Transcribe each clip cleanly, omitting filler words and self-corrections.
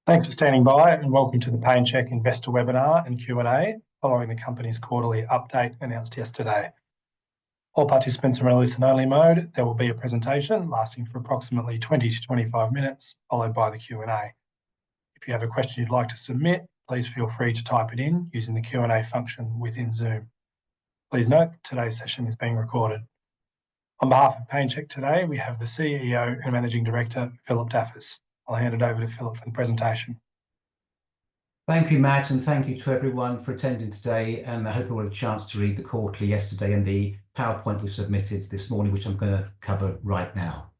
Thanks for standing by and welcome to the PainChek Investor Webinar and Q&A following the company's quarterly update announced yesterday. All participants are in a listen-only mode. There will be a presentation lasting for approximately 20 to 25 minutes, followed by the Q&A. If you have a question you'd like to submit, please feel free to type it in using the Q&A function within Zoom. Please note that today's session is being recorded. On behalf of PainChek today, we have the CEO and Managing Director, Philip Daffas. I'll hand it over to Philip for the presentation. Thank you, Matt, and thank you to everyone for attending today. And I hope you had a chance to read the quarterly yesterday and the PowerPoint we submitted this morning, which I'm going to cover right now.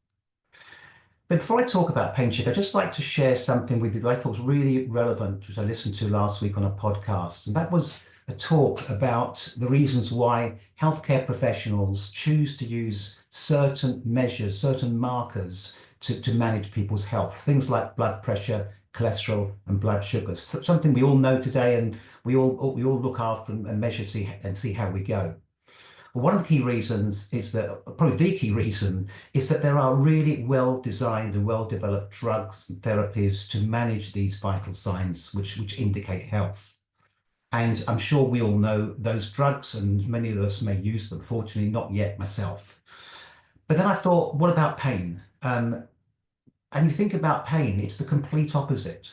But before I talk about PainChek, I'd just like to share something with you that I thought was really relevant, which I listened to last week on a podcast. And that was a talk about the reasons why healthcare professionals choose to use certain measures, certain markers to manage people's health, things like blood pressure, cholesterol, and blood sugars. Something we all know today, and we all look after and measure and see how we go. Well, one of the key reasons is that, probably the key reason, is that there are really well-designed and well-developed drugs and therapies to manage these vital signs which indicate health. And I'm sure we all know those drugs, and many of us may use them. Fortunately, not yet myself. But then I thought, what about pain? And you think about pain, it's the complete opposite.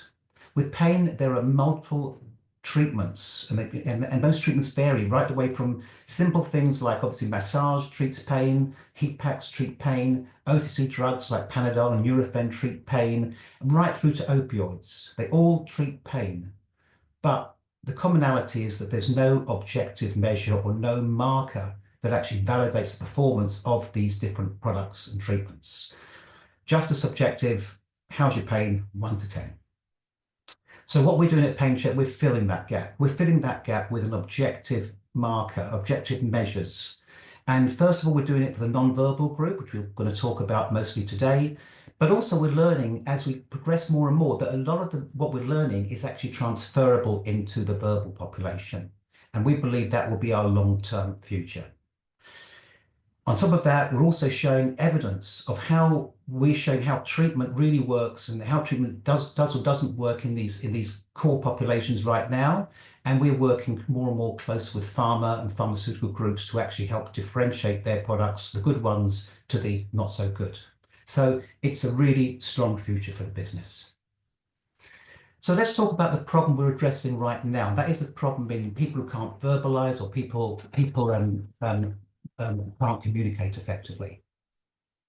With pain, there are multiple treatments, and those treatments vary right away from simple things like, obviously, massage treats pain, heat packs treat pain, OTC drugs like Panadol and Nurofen treat pain, right through to opioids. They all treat pain. But the commonality is that there's no objective measure or no marker that actually validates the performance of these different products and treatments. Just a subjective, how's your pain, 1 to 10. So what we're doing at PainChek, we're filling that gap. We're filling that gap with an objective marker, objective measures. And first of all, we're doing it for the non-verbal group, which we're going to talk about mostly today. But also we're learning as we progress more and more that a lot of what we're learning is actually transferable into the verbal population. And we believe that will be our long-term future. On top of that, we're also showing evidence of how treatment really works and how treatment does or doesn't work in these core populations right now. And we're working more and more close with pharma and pharmaceutical groups to actually help differentiate their products, the good ones, to the not so good. So it's a really strong future for the business. So let's talk about the problem we're addressing right now. That is the problem in people who can't verbalize or people can't communicate effectively.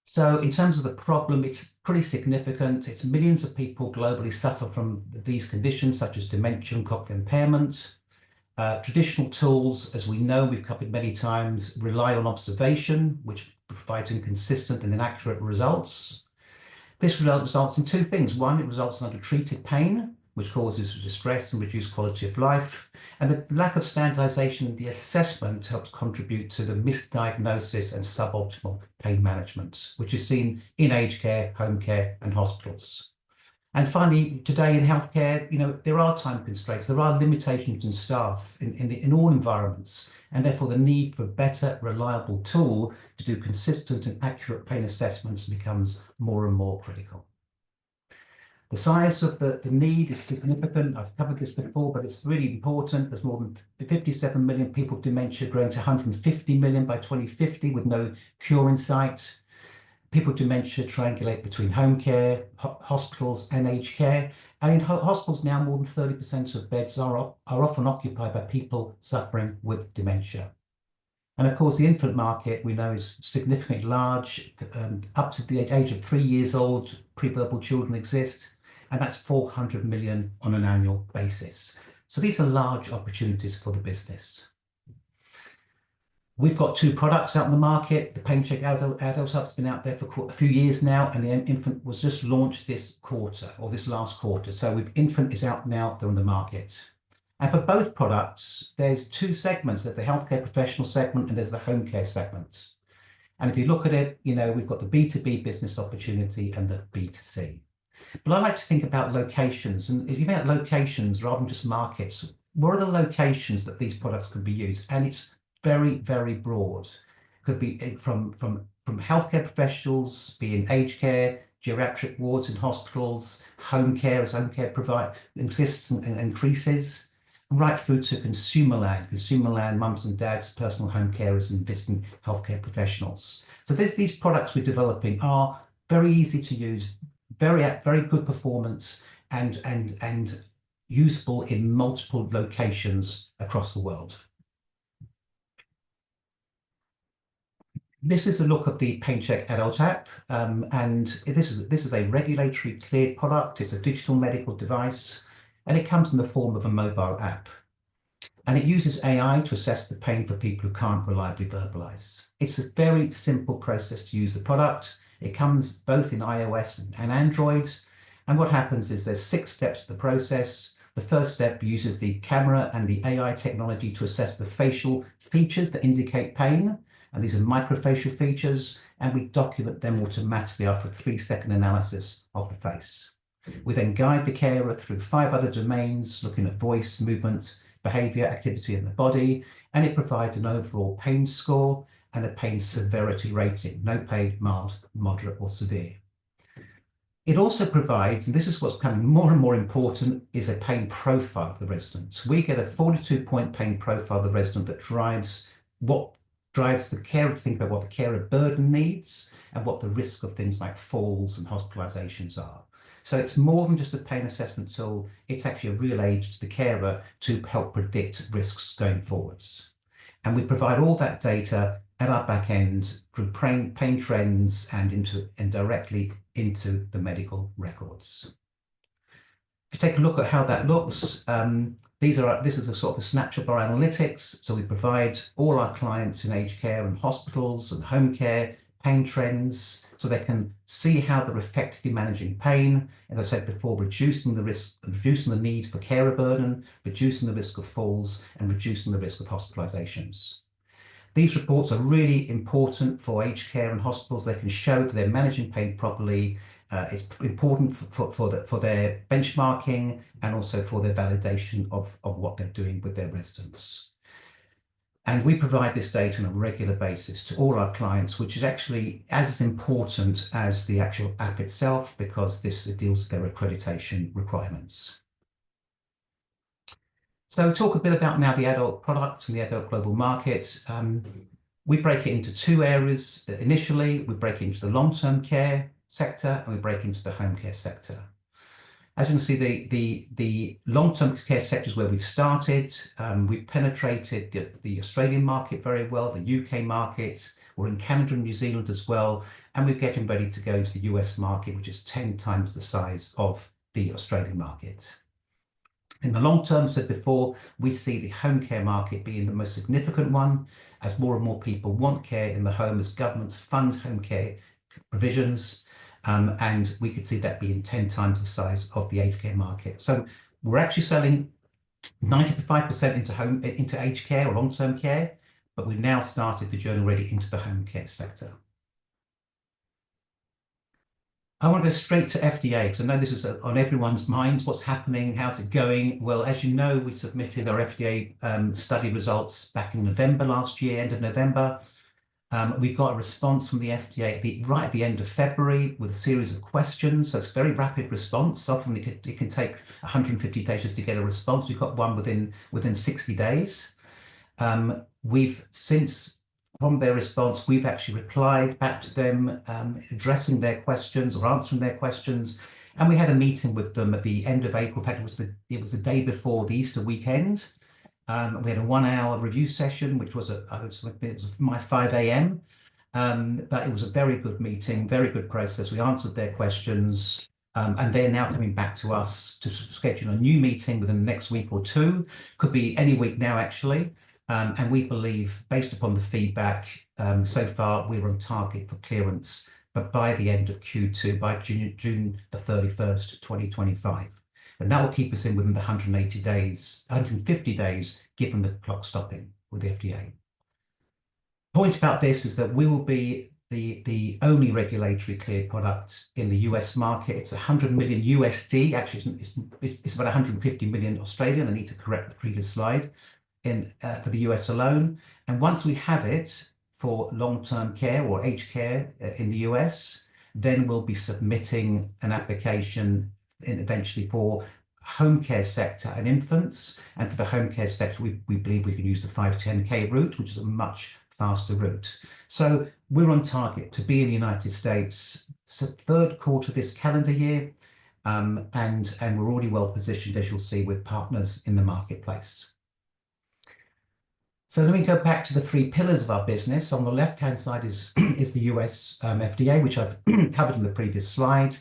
So in terms of the problem, it's pretty significant. It's millions of people globally suffer from these conditions such as dementia and cognitive impairment. Traditional tools, as we know, we've covered many times, rely on observation, which provides inconsistent and inaccurate results. This results in two things. One, it results in undertreated pain, which causes distress and reduced quality of life. And the lack of standardization in the assessment helps contribute to the misdiagnosis and suboptimal pain management, which is seen in aged care, home care, and hospitals. And finally, today in healthcare, there are time constraints, there are limitations in staff in all environments, and therefore the need for a better, reliable tool to do consistent and accurate pain assessments becomes more and more critical. The size of the need is significant. I've covered this before, but it's really important. There's more than 57 million people with dementia, growing to 150 million by 2050 with no cure in sight. People with dementia triangulate between home care, hospitals, and aged care. And in hospitals now, more than 30% of beds are often occupied by people suffering with dementia. And of course, the infant market we know is significantly large. Up to the age of 3 years old, pre-verbal children exist. And that's 400 million on an annual basis. So these are large opportunities for the business. We've got 2 products out in the market. The PainChek Adult Hub's been out there for a few years now, and the infant was just launched this quarter, or this last quarter. So infant is out now, they're on the market. And for both products, there's 2 segments. There's the healthcare professional segment and there's the home care segment. And if you look at it, we've got the B2B business opportunity and the B2C. But I like to think about locations, and if you think about locations rather than just markets, what are the locations that these products could be used? And it's very, very broad. It could be from healthcare professionals, be in aged care, geriatric wards in hospitals, home care as home care exists and increases, right through to consumer land, mums and dads, personal home carers and visiting healthcare professionals. So these products we're developing are very easy to use, very good performance, and useful in multiple locations across the world. This is a look of the PainChek adult app, and this is a regulatory cleared product. It's a digital medical device, and it comes in the form of a mobile app. And it uses AI to assess the pain for people who can't reliably verbalize. It's a very simple process to use the product. It comes both in iOS and Android. And what happens is there's 6 steps to the process. The first step uses the camera and the AI technology to assess the facial features that indicate pain. And these are microfacial features, and we document them automatically after a 3-second analysis of the face. We then guide the carer through 5 other domains, looking at voice, movement, behavior, activity in the body, and it provides an overall pain score and a pain severity rating: no pain, mild, moderate, or severe. It also provides, and this is what's becoming more and more important, is a pain profile of the resident. We get a 42-point pain profile of the resident that drives the carer to think about what the carer burden needs and what the risk of things like falls and hospitalizations are. So it's more than just a pain assessment tool, it's actually a real aid to the carer to help predict risks going forwards. And we provide all that data at our back end through pain trends and directly into the medical records. If you take a look at how that looks, this is a sort of a snapshot of our analytics. So we provide all our clients in aged care and hospitals and home care pain trends, so they can see how they're effectively managing pain. As I said before, reducing the risk, reducing the need for carer burden, reducing the risk of falls, and reducing the risk of hospitalizations. These reports are really important for aged care and hospitals. They can show that they're managing pain properly. It's important for their benchmarking and also for their validation of what they're doing with their residents. And we provide this data on a regular basis to all our clients, which is actually as important as the actual app itself, because this deals with their accreditation requirements. So talk a bit about now the adult product and the adult global market. We break it into 2 areas. Initially, we break it into the long-term care sector and we break into the home care sector. As you can see, the long-term care sector is where we've started. We've penetrated the Australian market very well, the UK market. We're in Canada and New Zealand as well. And we're getting ready to go into the US market, which is 10 times the size of the Australian market. In the long term, said before, we see the home care market being the most significant one, as more and more people want care in the home, as governments fund home care provisions. And we could see that being 10 times the size of the aged care market. So we're actually selling 95% into aged care or long-term care, but we've now started the journey already into the home care sector. I want to go straight to FDA, because I know this is on everyone's minds. What's happening? How's it going? Well, as you know, we submitted our FDA study results back in November last year, end of November. We got a response from the FDA right at the end of February with a series of questions. So it's a very rapid response. Often it can take 150 days to get a response. We've got one within 60 days. We've since, from their response, we've actually replied back to them, addressing their questions or answering their questions. And we had a meeting with them at the end of April. In fact, it was the day before the Easter weekend. We had a 1-hour review session, which was it was my 5 a.m. But it was a very good meeting, very good process. We answered their questions, and they're now coming back to us to schedule a new meeting within the next week or 2. Could be any week now, actually. And we believe, based upon the feedback so far, we're on target for clearance, but by the end of Q2, by June the 31st, 2025. And that will keep us in within the 150 days, given the clock stopping with the FDA. Point about this is that we will be the only regulatory cleared product in the US market. It's 100 million USD. Actually, it's about 150 million Australian. I need to correct the previous slide for the US alone. And once we have it for long-term care or aged care in the US, Then we'll be submitting an application eventually for home care sector and infants. And for the home care sector, we believe we can use the 510K route, which is a much faster route. So we're on target to be in the United States, third quarter this calendar year. And we're already well positioned, as you'll see, with partners in the marketplace. So let me go back to the three pillars of our business. On the left-hand side is the US FDA, which I've covered in the previous slide.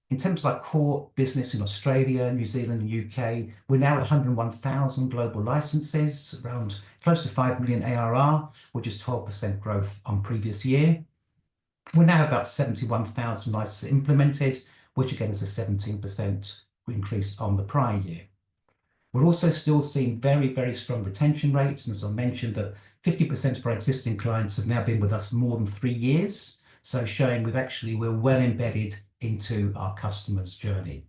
In terms of our core business in Australia, New Zealand, and UK, we're now at 101,000 global licenses, around close to 5 million ARR, which is 12% growth on previous year. We're now about 71,000 licenses implemented, which again is a 17% increase on the prior year. We're also still seeing very, very strong retention rates. And as I mentioned, that 50% of our existing clients have now been with us more than 3 years. So showing we're well embedded into our customers' journey.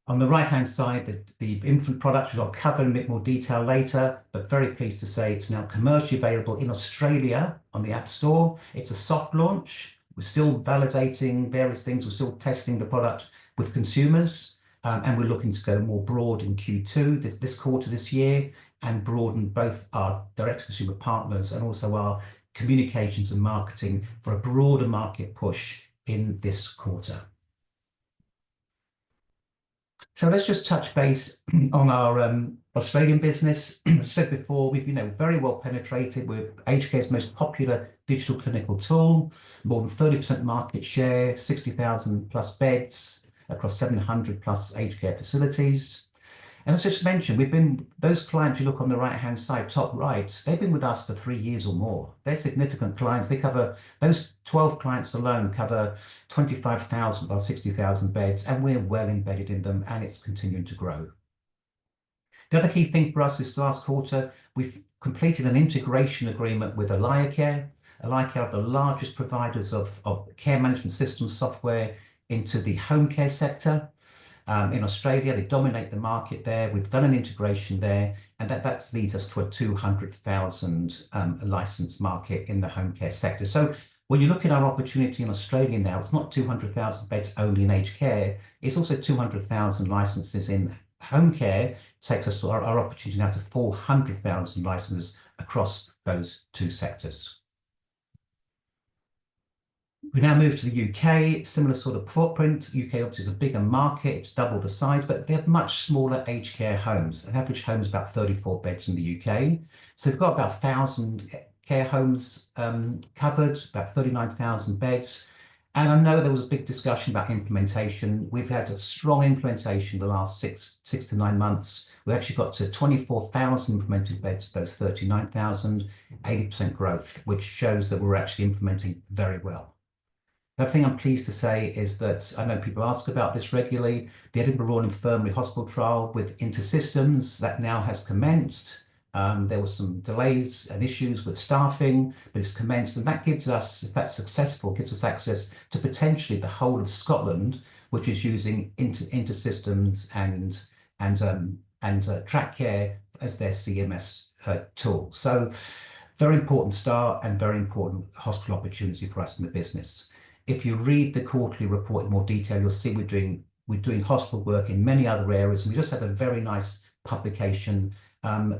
On the right-hand side, the infant products, which I'll cover in a bit more detail later, but very pleased to say it's now commercially available in Australia on the App Store. It's a soft launch. We're still validating various things. We're still testing the product with consumers. And we're looking to go more broad in Q2 this quarter this year and broaden both our direct-to-consumer partners and also our communications and marketing for a broader market push in this quarter. So let's just touch base on our Australian business. As I said before, we've very well penetrated. We're aged care's most popular digital clinical tool, more than 30% market share, 60,000 plus beds across 700 plus aged care facilities. And as I just mentioned, those clients you look on the right-hand side, top right, they've been with us for 3 years or more. They're significant clients. Those 12 clients alone cover 25,000 or 60,000 beds, and we're well embedded in them, and it's continuing to grow. The other key thing for us this last quarter, we've completed an integration agreement with AlayaCare. AlayaCare are the largest providers of care management system software into the home care sector. In Australia, they dominate the market there. We've done an integration there, and that leads us to a 200,000 license market in the home care sector. So when you look at our opportunity in Australia now, it's not 200,000 beds only in aged care. It's also 200,000 licenses in home care. Takes us to our opportunity now to 400,000 licenses across those two sectors. We now move to the UK, similar sort of footprint. UK obviously is a bigger market, it's double the size, but they have much smaller aged care homes. An average home is about 34 beds in the UK. So they've got about 1,000 care homes covered, about 39,000 beds. And I know there was a big discussion about implementation. We've had a strong implementation the last six to 9 months. We actually got to 24,000 implemented beds of those 39,000, 80% growth, which shows that we're actually implementing very well. The other thing I'm pleased to say is that I know people ask about this regularly. The Edinburgh Royal Infirmary Hospital trial with InterSystems that now has commenced. There were some delays and issues with staffing, but it's commenced, and that gives us, if that's successful, gives us access to potentially the whole of Scotland, which is using InterSystems and TrackCare as their CMS tool. So very important start and very important hospital opportunity for us in the business. If you read the quarterly report in more detail, you'll see we're doing hospital work in many other areas. And we just had a very nice publication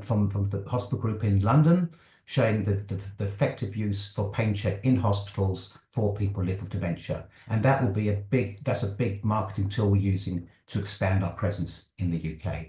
from the hospital group in London showing the effective use for PainChek in hospitals for people who live with dementia. And that's a big marketing tool we're using to expand our presence in the UK.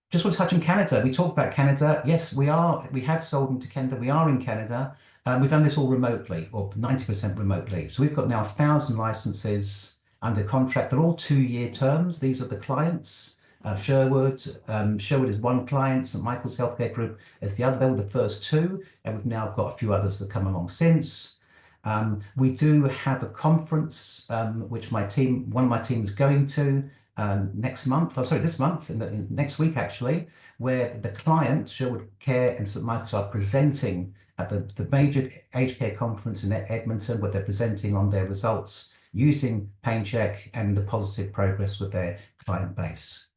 Just want to touch on Canada. We talked about Canada. Yes, we have sold into Canada. We are in Canada. We've done this all remotely, or 90% remotely. So we've got now 1,000 licenses under contract. They're all 2-year terms. These are the clients. Sherwood is one client. St Michael's Healthcare Group is the other. They were the first 2, and we've now got a few others that come along since. We do have a conference which one of my team is going to this month, next week actually, where the client, Sherwood Care and St Michael's, are presenting at the major aged care conference in Edmonton, where they're presenting on their results using PainChek and the positive progress with their client base.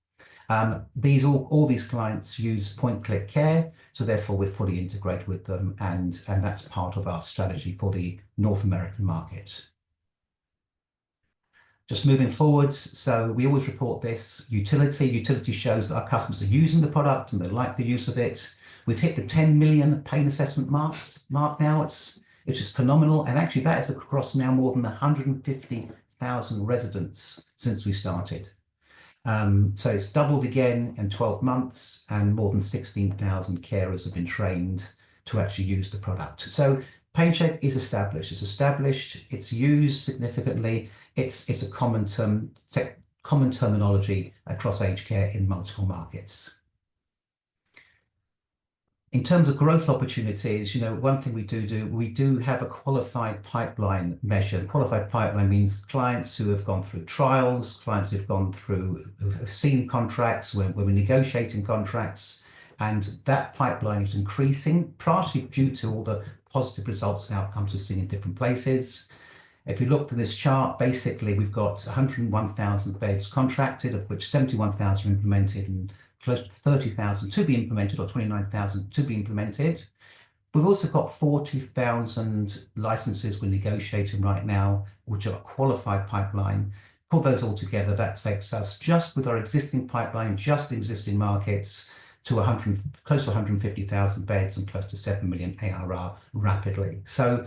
All these clients use point-click care, so therefore we're fully integrated with them, and that's part of our strategy for the North American market. Just moving forwards, so we always report this utility. Utility shows that our customers are using the product and they like the use of it. We've hit the 10 million pain assessment mark now. It's just phenomenal, and actually that is across now more than 150,000 residents since we started. So it's doubled again in 12 months, and more than 16,000 carers have been trained to actually use the product. So PainChek is established. It's established. It's used significantly. It's a common terminology across aged care in multiple markets. In terms of growth opportunities, one thing we do have a qualified pipeline measure. The qualified pipeline means clients who have gone through trials, clients who've seen contracts, when we're negotiating contracts, and that pipeline is increasing, partially due to all the positive results and outcomes we're seeing in different places. If you look at this chart, basically we've got 101,000 beds contracted, of which 71,000 are implemented, and close to 30,000 to be implemented, or 29,000 to be implemented. We've also got 40,000 licenses we're negotiating right now, which are a qualified pipeline. Put those all together, that takes us, just with our existing pipeline, just existing markets, to close to 150,000 beds and close to 7 million ARR rapidly. So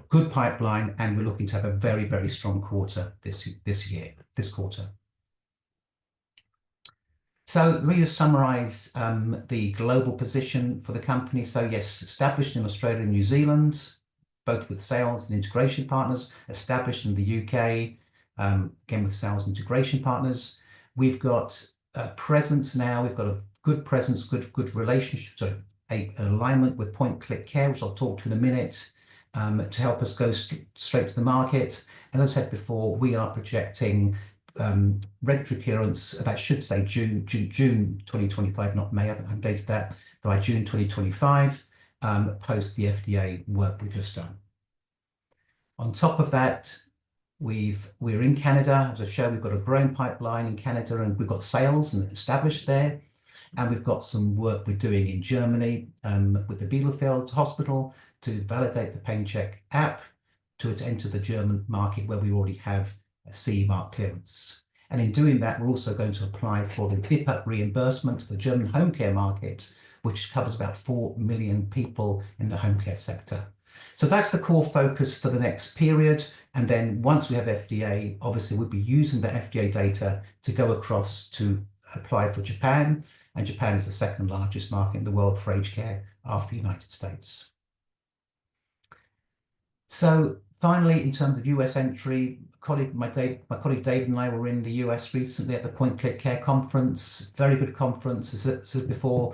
good pipeline, and we're looking to have a very, very strong quarter this quarter. So let me just summarize the global position for the company. So yes, established in Australia and New Zealand, both with sales and integration partners, established in the UK, again with sales and integration partners. We've got a presence now, we've got a good presence, good relationship, so an alignment with point-click care, which I'll talk to in a minute, to help us go straight to the market. And as I said before, we are projecting regulatory clearance, that should say June 2025, not May, I haven't updated that, by June 2025, post the FDA work we've just done. On top of that, we're in Canada. As I showed, we've got a growing pipeline in Canada, and we've got sales and established there. And we've got some work we're doing in Germany with the Bielefeld Hospital to validate the PainChek app to enter the German market, where we already have a CE mark clearance. And in doing that, we're also going to apply for the DIPA reimbursement for the German home care market, which covers about 4 million people in the home care sector. So that's the core focus for the next period. And then once we have FDA, obviously we'll be using the FDA data to go across to apply for Japan. And Japan is the second largest market in the world for aged care after the United States. So finally, in terms of US entry, my colleague David and I were in the US recently at the point-click care conference. Very good conference. As I said before,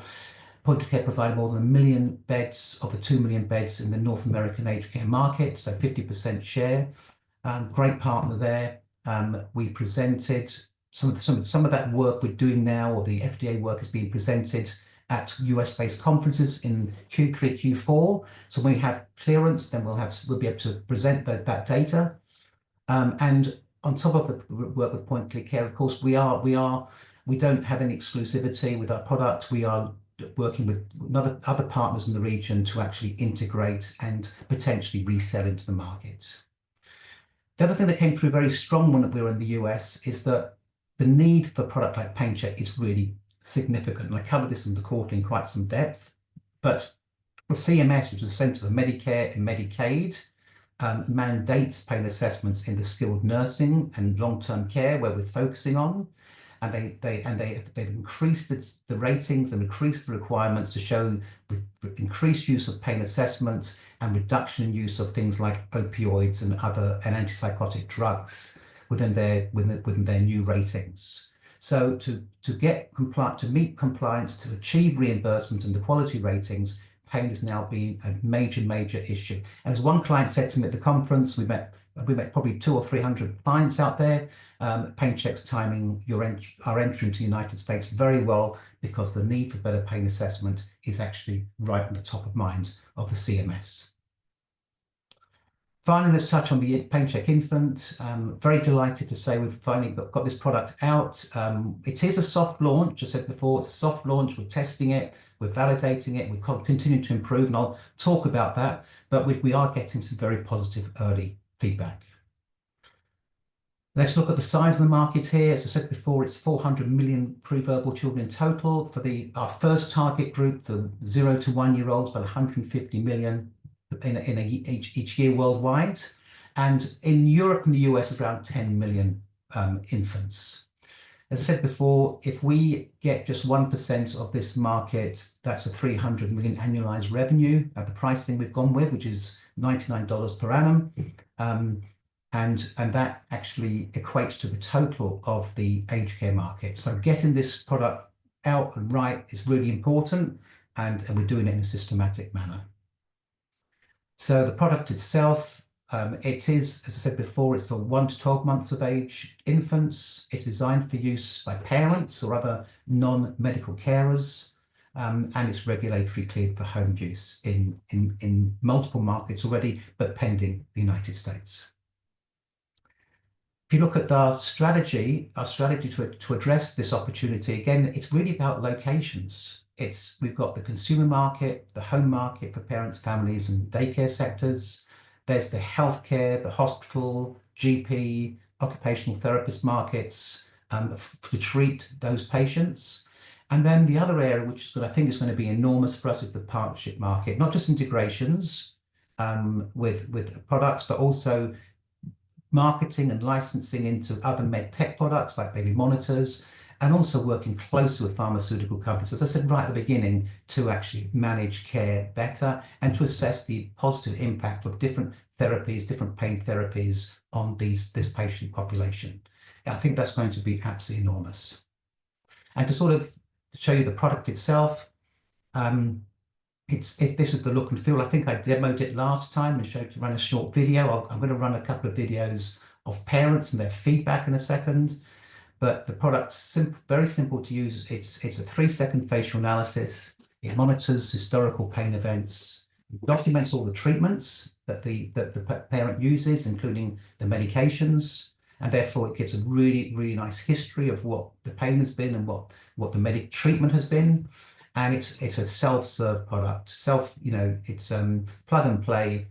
point-click care provided more than 1 million beds of the 2 million beds in the North American aged care market, so 50% share. Great partner there. We presented some of that work we're doing now, or the FDA work, is being presented at US-based conferences in Q3, Q4. So when we have clearance, then we'll be able to present that data. And on top of the work with point-click care, of course, we don't have any exclusivity with our product. We are working with other partners in the region to actually integrate and potentially resell into the market. The other thing that came through very strong when we were in the US is that the need for a product like PainChek is really significant. And I covered this in the quarterly in quite some depth, but the CMS, which is the Centre for Medicare and Medicaid, mandates pain assessments in the skilled nursing and long-term care, where we're focusing on. And they've increased the ratings and increased the requirements to show the increased use of pain assessments and reduction in use of things like opioids and antipsychotic drugs within their new ratings. So to meet compliance, to achieve reimbursement and the quality ratings, pain is now being a major issue. And as one client said to me at the conference, we met probably 200 or 300 clients out there. PainChek's timing our entry into the United States very well, because the need for better pain assessment is actually right on the top of mind of the CMS. Finally, let's touch on the PainChek Infant. Very delighted to say we've finally got this product out. It is a soft launch, as I said before, it's a soft launch. We're testing it, we're validating it, we're continuing to improve, and I'll talk about that. But we are getting some very positive early feedback. Let's look at the size of the market here. As I said before, it's 400 million pre-verbal children in total. For our first target group, the 0 to 1 year olds, about 150 million each year worldwide. And in Europe and the US, around 10 million infants. As I said before, if we get just 1% of this market, that's a 300 million annualized revenue at the pricing we've gone with, which is $99 per annum. And that actually equates to the total of the aged care market. So getting this product out and right is really important, and we're doing it in a systematic manner. So the product itself, it is, as I said before, it's for 1 to 12 months of age infants. It's designed for use by parents or other non-medical carers, and it's regulatory cleared for home use in multiple markets already, but pending the United States. If you look at our strategy to address this opportunity, again, it's really about locations. We've got the consumer market, the home market for parents, families, and daycare sectors. There's the healthcare, the hospital, GP, occupational therapist markets to treat those patients. And then the other area, which I think is going to be enormous for us, is the partnership market, not just integrations with products, but also marketing and licensing into other med tech products like baby monitors, and also working closely with pharmaceutical companies, as I said right at the beginning, to actually manage care better and to assess the positive impact of different therapies, different pain therapies on this patient population. I think that's going to be absolutely enormous. And to sort of show you the product itself, this is the look and feel. I think I demoed it last time and showed to run a short video. I'm going to run a couple of videos of parents and their feedback in a second. But the product's very simple to use. It's a 3-second facial analysis. It monitors historical pain events, documents all the treatments that the parent uses, including the medications, and therefore it gives a really, really nice history of what the pain has been and what the medic treatment has been. And it's a self-serve product. It's plug and play.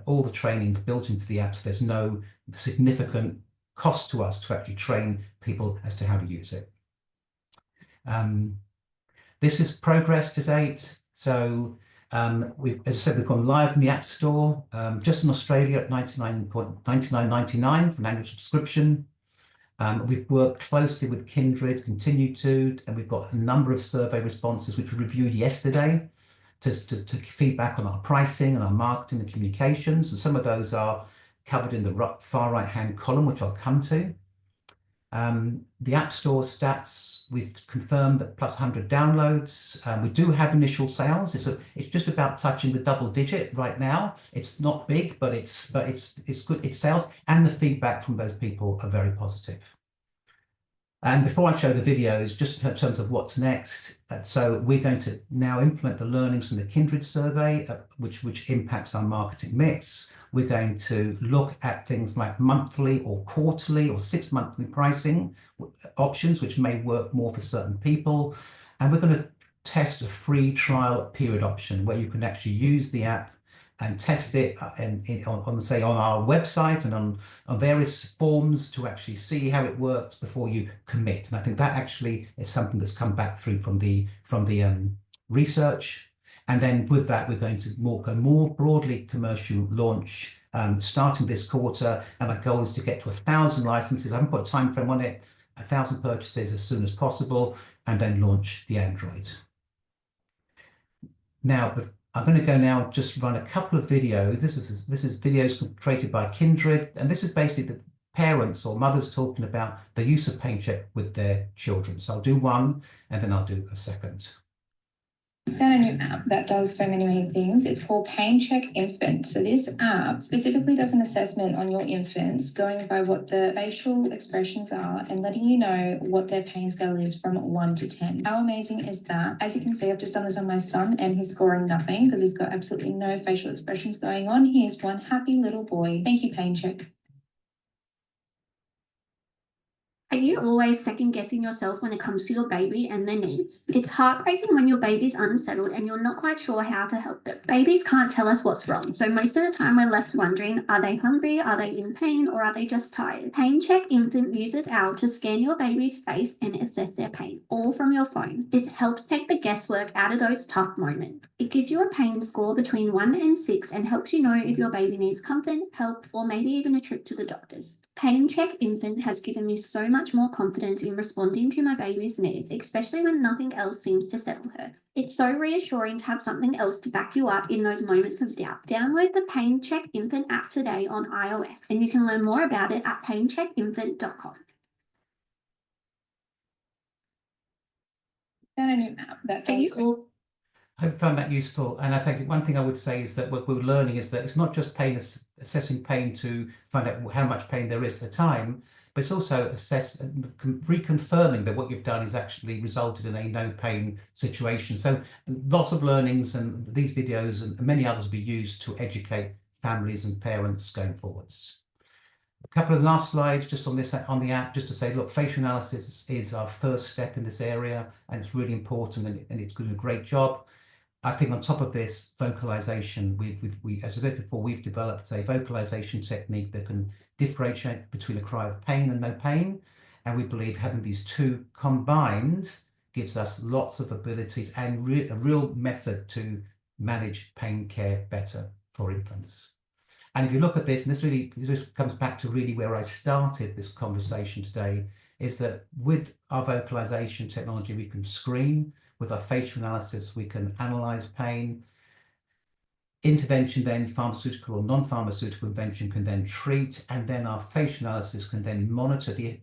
All the training built into the app, so there's no significant cost to us to actually train people as to how to use it. This is progress to date. So as I said, we've gone live in the App Store, just in Australia at $99.99 for an annual subscription. We've worked closely with Kindred, continue to, and we've got a number of survey responses which we reviewed yesterday to feedback on our pricing and our marketing and communications. And some of those are covered in the far right-hand column, which I'll come to. The App Store stats, we've confirmed that plus 100 downloads. We do have initial sales. It's just about touching the double digit right now. It's not big, but it's good. It's sales, and the feedback from those people are very positive. And before I show the videos, just in terms of what's next, so we're going to now implement the learnings from the Kindred survey, which impacts our marketing mix. We're going to look at things like monthly or quarterly or 6-monthly pricing options, which may work more for certain people. And we're going to test a free trial period option where you can actually use the app and test it on our website and on various forms to actually see how it works before you commit. And I think that actually is something that's come back through from the research. And then with that, we're going to go more broadly commercial launch starting this quarter. And our goal is to get to 1,000 licenses. I haven't put a time frame on it, 1,000 purchases as soon as possible, and then launch the Android. Now, I'm going to go now just run a couple of videos. This is videos created by Kindred, and this is basically the parents or mothers talking about the use of PainChek with their children. So I'll do one, and then I'll do a second. Found a new app that does so many things. It's called PainChek Infant. So this app specifically does an assessment on your infants, going by what the facial expressions are and letting you know what their pain scale is from 1 to 10. How amazing is that? As you can see, I've just done this on my son and he's scoring nothing because he's got absolutely no facial expressions going on. He is one happy little boy. Thank you, PainChek. Are you always second guessing yourself when it comes to your baby and their needs? It's heartbreaking when your baby's unsettled and you're not quite sure how to help them. Babies can't tell us what's wrong, so most of the time we're left wondering, are they hungry, are they in pain, or are they just tired? PainChek Infant uses OWL to scan your baby's face and assess their pain, all from your phone. It helps take the guesswork out of those tough moments. It gives you a pain score between 1 and 6 and helps you know if your baby needs comfort, help, or maybe even a trip to the doctors. PainChek Infant has given me so much more confidence in responding to my baby's needs, especially when nothing else seems to settle her. It's so reassuring to have something else to back you up in those moments of doubt. Download the PainChek Infant app today on iOS, and you can learn more about it at painchekinfant.com. Found a new app that does. I hope you found that useful. And I think one thing I would say is that what we're learning is that it's not just assessing pain to find out how much pain there is at the time, but it's also reconfirming that what you've done is actually resulted in a no pain situation. So lots of learnings, and these videos and many others will be used to educate families and parents going forwards. A couple of last slides just on the app, just to say, look, facial analysis is our first step in this area, and it's really important, and it's doing a great job. I think on top of this, vocalization, as I said before, we've developed a vocalization technique that can differentiate between a cry of pain and no pain. And we believe having these two combined gives us lots of abilities and a real method to manage pain care better for infants. And if you look at this, and this comes back to really where I started this conversation today, is that with our vocalization technology, we can screen. With our facial analysis, we can analyze pain. Intervention then, pharmaceutical or non-pharmaceutical intervention, can then treat, and then our facial analysis can then monitor the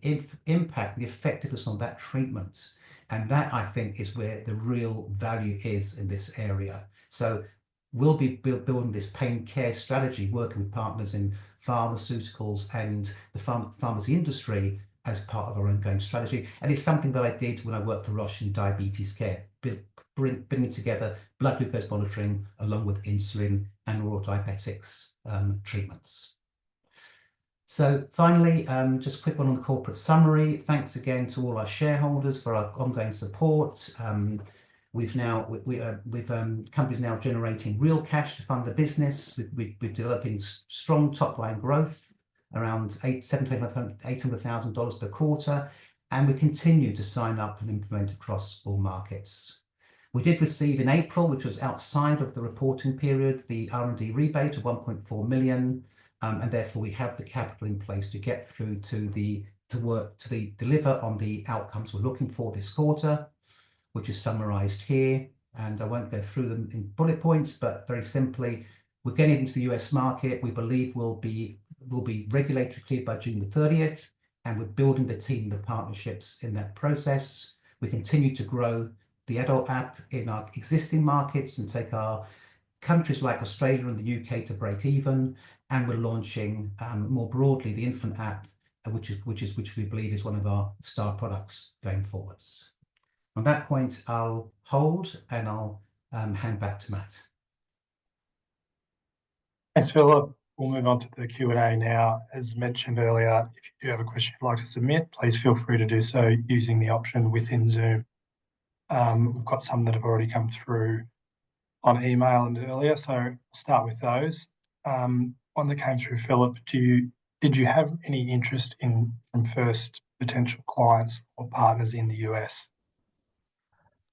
impact, the effectiveness on that treatment. And that, I think, is where the real value is in this area. So we'll be building this pain care strategy, working with partners in pharmaceuticals and the pharmacy industry as part of our ongoing strategy. And it's something that I did when I worked for Roche in diabetes care, bringing together blood glucose monitoring along with insulin and oral diabetics treatments. So finally, just a quick one on the corporate summary. Thanks again to all our shareholders for our ongoing support. We've companies now generating real cash to fund the business. We're developing strong top line growth, around $800,000 per quarter, and we continue to sign up and implement across all markets. We did receive in April, which was outside of the reporting period, the R&D rebate of 1.4 million, and therefore we have the capital in place to get through to deliver on the outcomes we're looking for this quarter, which is summarized here. And I won't go through them in bullet points, but very simply, we're getting into the US market. We believe we'll be regulatory cleared by June the 30th, and we're building the team, the partnerships in that process. We continue to grow the adult app in our existing markets and take our countries like Australia and the UK to break even. And we're launching more broadly the infant app, which we believe is one of our star products going forwards. On that point, I'll hold and I'll hand back to Matt. Thanks, Philip. We'll move on to the Q&A now. As mentioned earlier, if you do have a question you'd like to submit, please feel free to do so using the option within Zoom. We've got some that have already come through on email and earlier, so we'll start with those. One that came through, Philip, did you have any interest from first potential clients or partners in the US?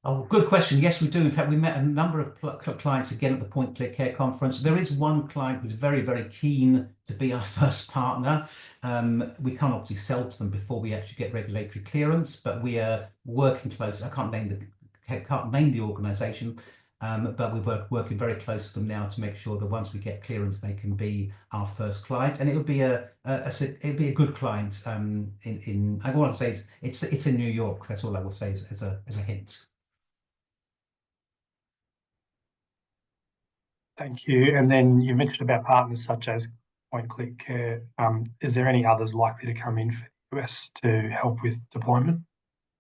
Oh, good question. Yes, we do. In fact, we met a number of clients again at the Point Clear Care conference. There is one client who's very, very keen to be our first partner. We can't obviously sell to them before we actually get regulatory clearance, but we are working close. I can't name the organisation, but we're working very close to them now to make sure that once we get clearance, they can be our first client, and it would be a good client. I want to say it's in New York. That's all I will say as a hint. Thank you. And then you mentioned about partners such as Point Care. Is there any others likely to come in for the US to help with deployment?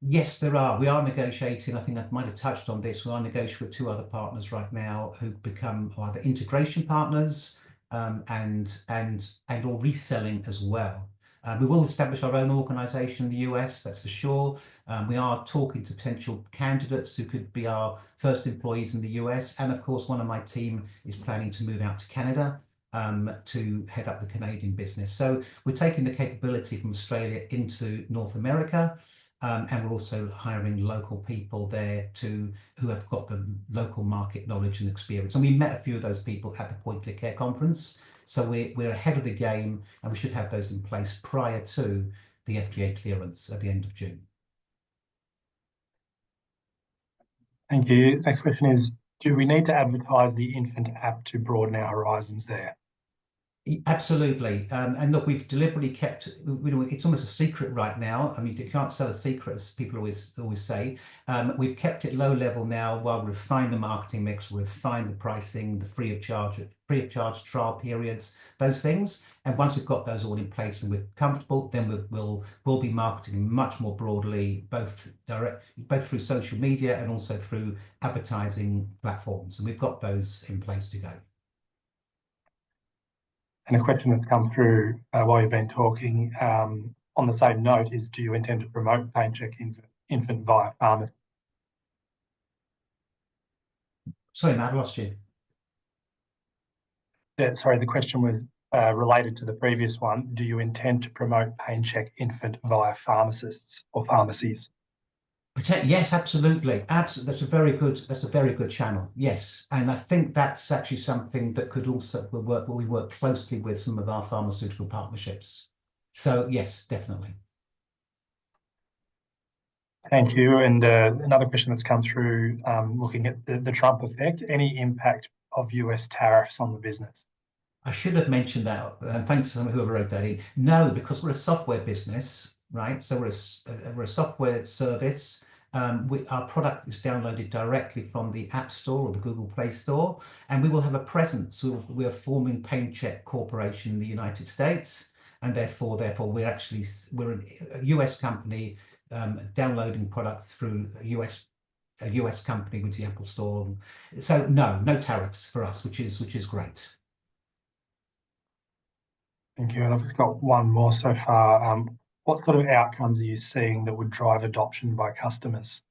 Yes, there are. We are negotiating. I think I might have touched on this. We are negotiating with 2 other partners right now who become either integration partners and or reselling as well. We will establish our own organisation in the US, that's for sure. We are talking to potential candidates who could be our first employees in the US. And of course, one of my team is planning to move out to Canada to head up the Canadian business. So we're taking the capability from Australia into North America. And we're also hiring local people there who have got the local market knowledge and experience. And we met a few of those people at the PainChek conference. So we're ahead of the game, and we should have those in place prior to the FDA clearance at the end of June. Thank you. Next question is, do we need to advertise the infant app to broaden our horizons there? Absolutely. And look, we've deliberately kept, it's almost a secret right now. I mean, you can't sell a secret, as people always say. We've kept it low level now while we refine the marketing mix, we refine the pricing, the free of charge trial periods, those things. And once we've got those all in place and we're comfortable, then we'll be marketing much more broadly, both through social media and also through advertising platforms. And we've got those in place to go. And a question that's come through while you've been talking on the same note is, do you intend to promote PainChek Infant via pharmacy? Sorry, Matt, I lost you. Yeah, sorry, the question was related to the previous one. Do you intend to promote PainChek Infant via pharmacists or pharmacies? Yes, absolutely. Absolutely. That's a very good channel. Yes. And I think that's actually something that could also work where we work closely with some of our pharmaceutical partnerships. So yes, definitely. Thank you. And another question that's come through looking at the Trump effect, any impact of US tariffs on the business? I should have mentioned that, and thanks to whoever wrote that in. No, because we're a software business, right? So we're a software service. Our product is downloaded directly from the App Store or the Google Play Store, and we will have a presence. We are forming PainChek Corporation in the United States, and therefore we're a US company downloading products through a US company with the Apple Store. So no tariffs for us, which is great. Thank you. And I've got one more so far. What sort of outcomes are you seeing that would drive adoption by customers?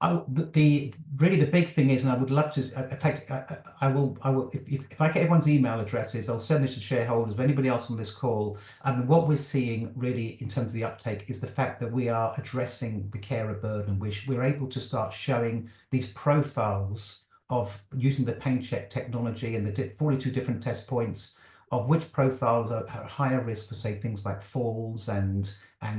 The big thing is, and I would love to, in fact, I will, if I get everyone's email addresses, I'll send this to shareholders, of anybody else on this call. And what we're seeing really in terms of the uptake is the fact that we are addressing the carer burden, which we're able to start showing these profiles of using the PainChek technology and the 42 different test points of which profiles are higher risk for, say, things like falls and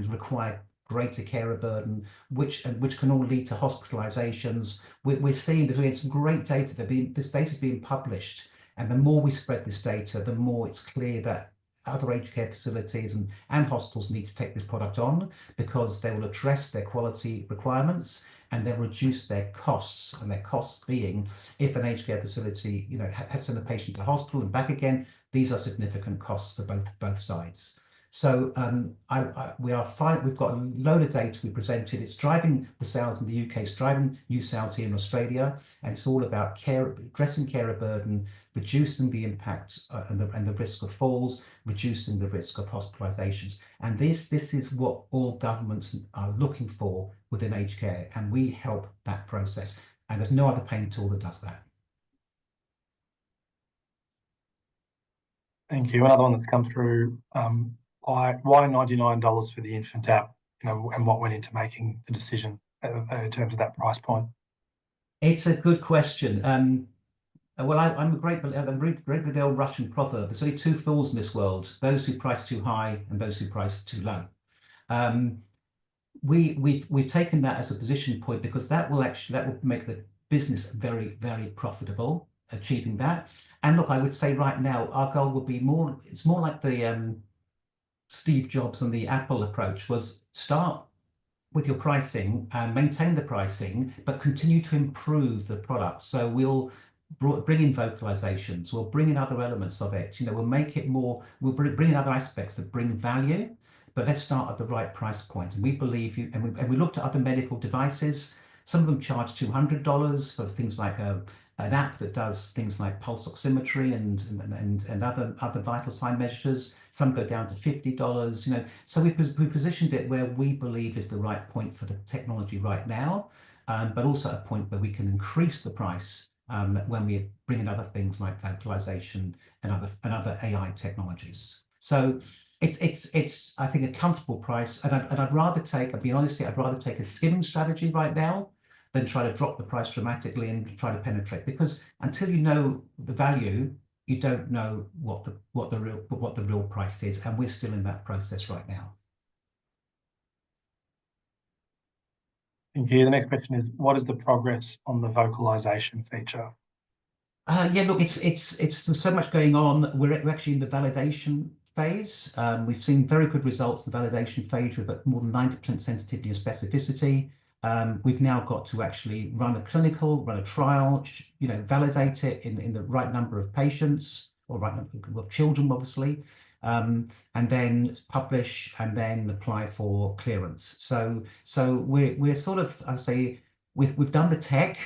require greater carer burden, which can all lead to hospitalizations. We're seeing that we had some great data. This data is being published, and the more we spread this data, the more it's clear that other aged care facilities and hospitals need to take this product on, because they will address their quality requirements and they'll reduce their costs. And their costs being, if an aged care facility has sent a patient to hospital and back again, these are significant costs for both sides. So we've got a load of data we presented. It's driving the sales in the UK, it's driving new sales here in Australia, and it's all about addressing carer burden, reducing the impact and the risk of falls, reducing the risk of hospitalizations. And this is what all governments are looking for within aged care, and we help that process. And there's no other pain tool that does that. Thank you. Another one that's come through. Why $99 for the infant app, and what went into making the decision in terms of that price point? It's a good question. Well, I'm a great believer with the old Russian proverb. There's only two fools in this world: those who price too high and those who price too low. We've taken that as a position point because that will make the business very, very profitable, achieving that. And look, I would say right now our goal would be it's more like the Steve Jobs and the Apple approach was: start with your pricing and maintain the pricing, but continue to improve the product. So we'll bring in vocalizations, we'll bring in other elements of it, you know, we'll make it more, we'll bring in other aspects that bring value, but let's start at the right price point. And we believe you, and we looked at other medical devices. Some of them charge $200 for things like an app that does things like pulse oximetry and other vital sign measures. Some go down to $50, you know. So we positioned it where we believe is the right point for the technology right now, but also a point where we can increase the price when we bring in other things like vocalization and other AI technologies. So it's I think a comfortable price, and I'd rather take, I'll be honest here, I'd rather take a skimming strategy right now than try to drop the price dramatically and try to penetrate, because until you know the value, you don't know what the real price is, and we're still in that process right now. Thank you. The next question is, what is the progress on the vocalization feature? Yeah, look, it's there's so much going on. We're actually in the validation phase. We've seen very good results in the validation phase with more than 90% sensitivity and specificity. We've now got to actually run a trial, you know, validate it in the right number of patients, or right number of children, obviously, and then publish and then apply for clearance. So we're sort of, I would say, we've done the tech.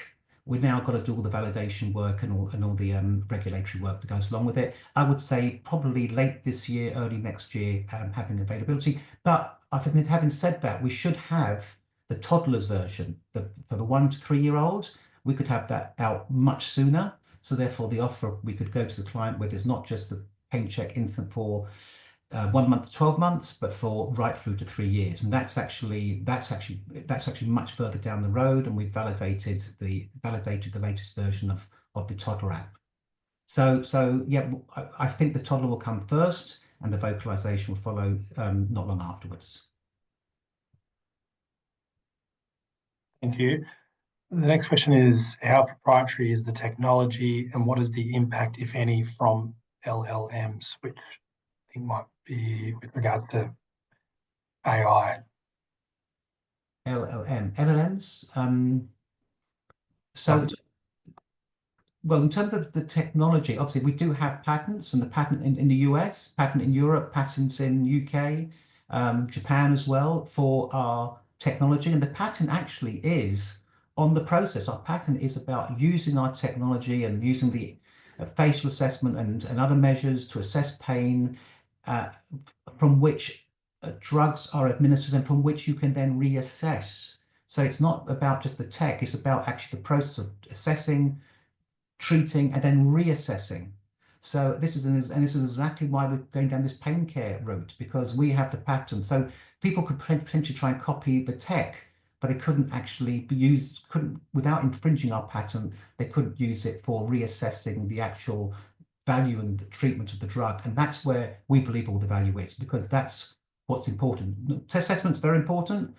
We've now got to do all the validation work and all the regulatory work that goes along with it. I would say probably late this year, early next year, having availability. But I think, having said that, we should have the toddlers version, for the 1 to 3 year olds. We could have that out much sooner. So therefore, the offer, we could go to the client where there's not just the PainChek infant for 1 month to 12 months, but for right through to 3 years, and that's actually much further down the road. And we've validated the latest version of the toddler app. So yeah, I think the toddler will come first, and the vocalization will follow not long afterwards. Thank you. The next question is, how proprietary is the technology, and what is the impact, if any, from LLMs, which I think might be with regard to AI? LLMs. Well, in terms of the technology, obviously we do have patents, and the patent in the US, patent in Europe, patents in UK, Japan as well, for our technology. And the patent actually is on the process. Our patent is about using our technology and using the facial assessment and other measures to assess pain, from which drugs are administered and from which you can then reassess. So it's not about just the tech, it's about actually the process of assessing, treating, and then reassessing. So this is exactly why we're going down this pain care route, because we have the patent. So people could potentially try and copy the tech, but they couldn't actually without infringing our patent, they couldn't use it for reassessing the actual value and the treatment of the drug. And that's where we believe all the value is, because that's what's important. Test assessment's very important,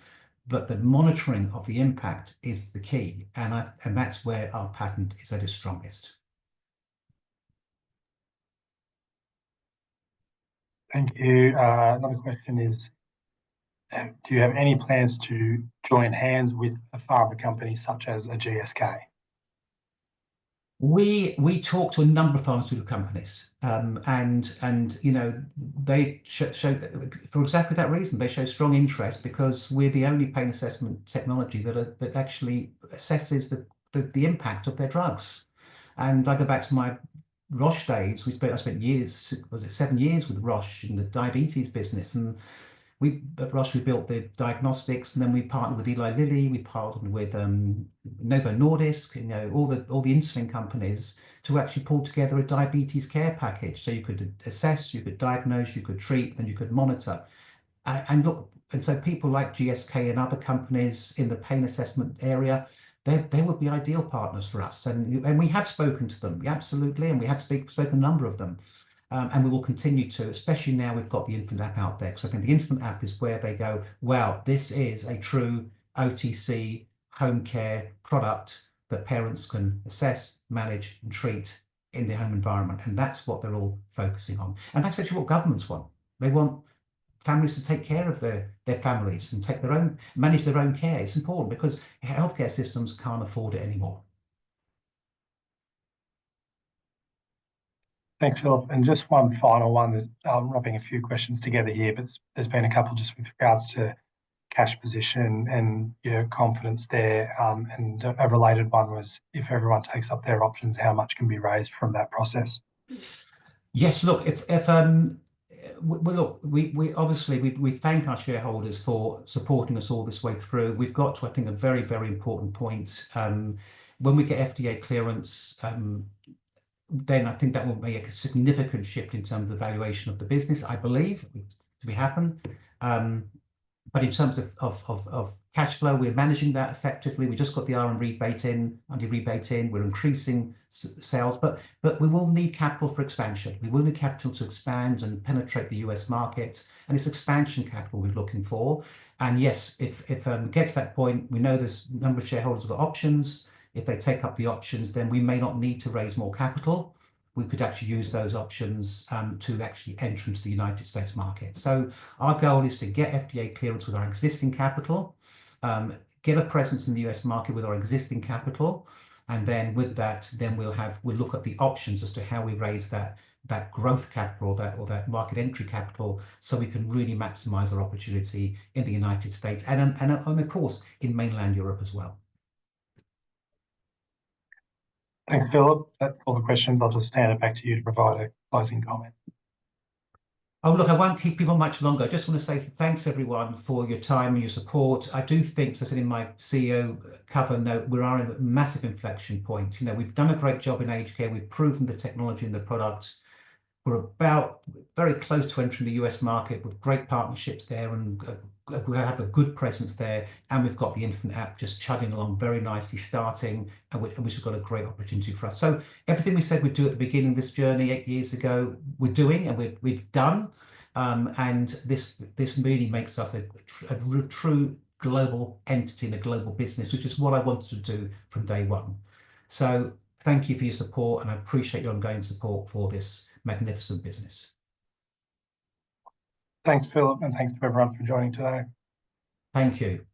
but the monitoring of the impact is the key. And that's where our patent is at its strongest. Thank you. Another question is, do you have any plans to join hands with a pharma company such as a GSK? We talk to a number of pharmaceutical companies, and you know, they show for exactly that reason. They show strong interest because we're the only pain assessment technology that actually assesses the impact of their drugs. And I go back to my Roche days. I spent years, was it 7 years with Roche in the diabetes business, and at Roche we built the diagnostics, and then we partnered with Eli Lilly, we partnered with Novo Nordisk, you know, all the insulin companies, to actually pull together a diabetes care package. So you could assess, you could diagnose, you could treat, and you could monitor. And so people like GSK and other companies in the pain assessment area, they would be ideal partners for us. And we have spoken to them, absolutely, and we have spoken a number of them. And we will continue to, especially now we've got the infant app out there. So I think the infant app is where they go, wow, this is a true OTC home care product that parents can assess, manage, and treat in their home environment. And that's what they're all focusing on. And that's actually what governments want. They want families to take care of their families and manage their own care. It's important because healthcare systems can't afford it anymore. Thanks, Philip. And just one final one. I'm wrapping a few questions together here, but there's been a couple just with regards to cash position and your confidence there. And a related one was, if everyone takes up their options, how much can be raised from that process? Yes, look, we obviously we thank our shareholders for supporting us all this way through. We've got to, I think, a very, very important point. When we get FDA clearance, then I think that will make a significant shift in terms of the valuation of the business, I believe, to be happen. But in terms of cash flow, we're managing that effectively. We just got the R&D rebate in. We're increasing sales, but we will need capital for expansion. We will need capital to expand and penetrate the US market, and it's expansion capital we're looking for. And yes, if we get to that point, we know there's a number of shareholders have got options. If they take up the options, then we may not need to raise more capital. We could actually use those options to actually enter into the United States market. So our goal is to get FDA clearance with our existing capital, get a presence in the US market with our existing capital, and then with that, then we'll look at the options as to how we raise that growth capital or that market entry capital, so we can really maximize our opportunity in the United States and of course in mainland Europe as well. Thanks, Philip. That's all the questions. I'll just hand it back to you to provide a closing comment. Oh, look, I won't keep people much longer. I just want to say thanks, everyone, for your time and your support. I do think, as I said in my CEO cover note, we are in a massive inflection point. You know, we've done a great job in aged care. We've proven the technology and the product. We're about very close to entering the US market with great partnerships there, and we have a good presence there. And we've got the infant app just chugging along very nicely, starting, and which has got a great opportunity for us. So everything we said we'd do at the beginning of this journey 8 years ago, we're doing, and we've done. And this really makes us a true global entity and a global business, which is what I wanted to do from day one. So thank you for your support, and I appreciate your ongoing support for this magnificent business. Thanks, Philip, and thanks to everyone for joining today. Thank you.